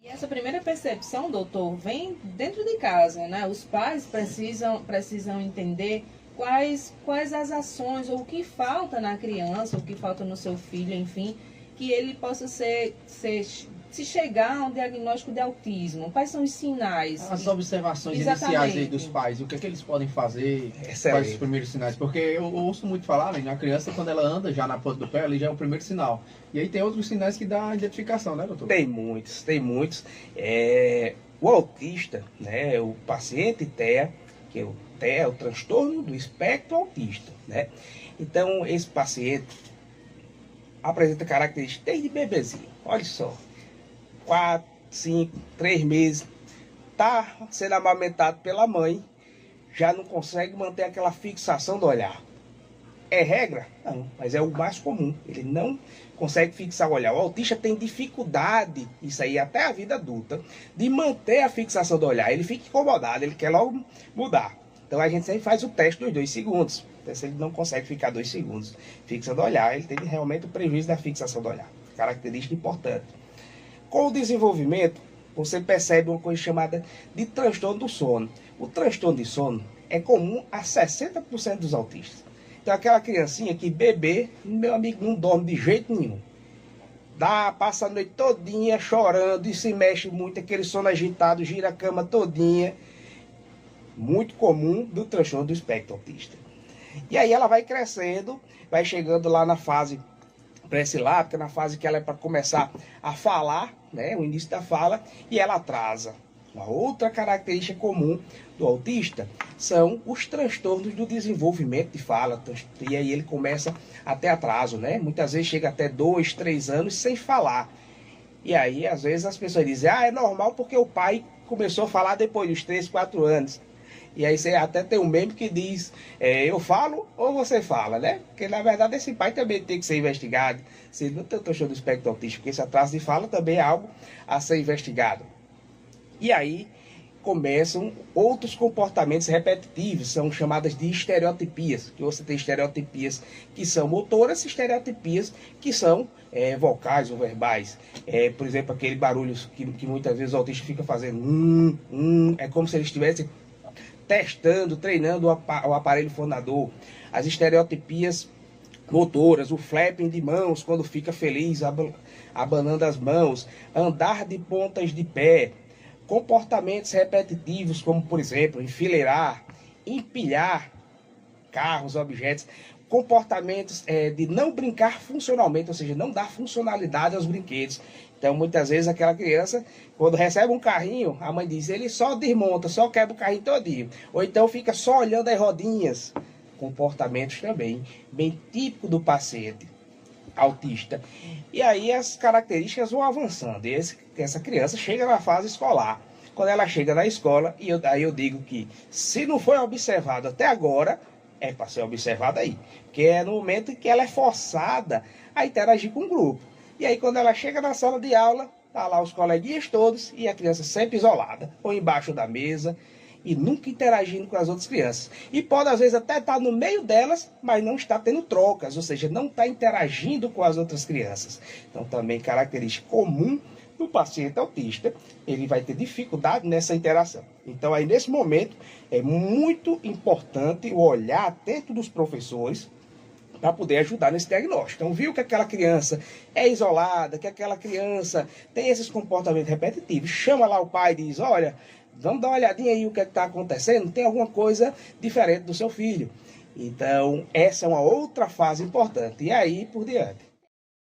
E essa primeira percepção, doutor, vem dentro de casa, né? Os pais precisam entender quais as ações ou o que falta na criança, o que falta no seu filho, enfim, que ele possa se chegar a um diagnóstico de autismo. Quais são os sinais? As observações Exatamente. iniciais aí dos pais, o que é que eles podem fazer, quais os primeiros sinais? Porque eu ouço muito falar, né, a criança quando ela anda já na ponta do pé, ali já é o primeiro sinal. E aí tem outros sinais que dá identificação, né, doutor? Tem muitos, tem muitos. O autista, né, o paciente TEA, que o TEA é o transtorno do espectro autista, né? Então, esse paciente apresenta características desde bebezinho. Olha só, 4, 5, 3 meses, tá sendo amamentado pela mãe, já não consegue manter aquela fixação do olhar. É regra? Não, mas é o mais comum. Ele não consegue fixar o olhar. O autista tem dificuldade, isso aí até a vida adulta, de manter a fixação do olhar. Ele fica incomodado, ele quer logo mudar. Então a gente sempre faz o teste dos 2 segundos. Então, se ele não consegue ficar 2 segundos fixando o olhar, ele tem realmente o prejuízo da fixação do olhar. Característica importante. Com o desenvolvimento, você percebe uma coisa chamada de transtorno do sono. O transtorno de sono é comum a 60% dos autistas. Então aquela criancinha que bebê, meu amigo, não dorme de jeito nenhum. Passa a noite todinha chorando e se mexe muito, aquele sono agitado, gira a cama todinha. Muito comum do transtorno do espectro autista. E aí ela vai crescendo, vai chegando lá na fase pré-silábica, na fase que ela é para começar a falar, né, o início da fala, e ela atrasa. Uma outra característica comum do autista são os transtornos do desenvolvimento de fala. E aí ele começa a ter atraso, né? Muitas vezes chega até 2, 3 anos sem falar. E aí, às vezes, as pessoas dizem, é normal porque o pai começou a falar depois dos 3, 4 anos. E aí você até tem um meme que diz, eu falo ou você fala, né? Porque na verdade esse pai também tem que ser investigado. Se ele não tem o transtorno do espectro autista, porque esse atraso de fala também é algo a ser investigado. E aí começam outros comportamentos repetitivos, são chamadas de estereotipias. Que você tem estereotipias que são motoras e estereotipias que são vocais ou verbais. Por exemplo, aquele barulho que muitas vezes o autista fica fazendo, é como se ele estivesse testando, treinando o aparelho fonador. As estereotipias motoras, o flapping de mãos quando fica feliz, abanando as mãos, andar de pontas de pé, comportamentos repetitivos como, por exemplo, enfileirar, empilhar carros, objetos, comportamentos de não brincar funcionalmente, ou seja, não dar funcionalidade aos brinquedos. Então, muitas vezes, aquela criança, quando recebe um carrinho, a mãe diz, ele só desmonta, só quebra o carrinho todinho. Ou então fica só olhando as rodinhas. Comportamentos também bem típicos do paciente autista. E aí as características vão avançando. E essa criança chega na fase escolar. Quando ela chega na escola, aí eu digo que se não foi observado até agora, é para ser observado aí. Porque é no momento em que ela é forçada a interagir com o grupo. E aí quando ela chega na sala de aula, tá lá os coleguinhas todos e a criança sempre isolada, ou embaixo da mesa, e nunca interagindo com as outras crianças. E pode às vezes até estar no meio delas, mas não está tendo trocas, ou seja, não está interagindo com as outras crianças. Então também característica comum do paciente autista, ele vai ter dificuldade nessa interação. Então aí nesse momento é muito importante o olhar atento dos professores para poder ajudar nesse diagnóstico. Então viu que aquela criança é isolada, que aquela criança tem esses comportamentos repetitivos, chama lá o pai e diz, olha, vamos dar uma olhadinha aí o que está acontecendo, tem alguma coisa diferente do seu filho. Então essa é uma outra fase importante, e aí por diante.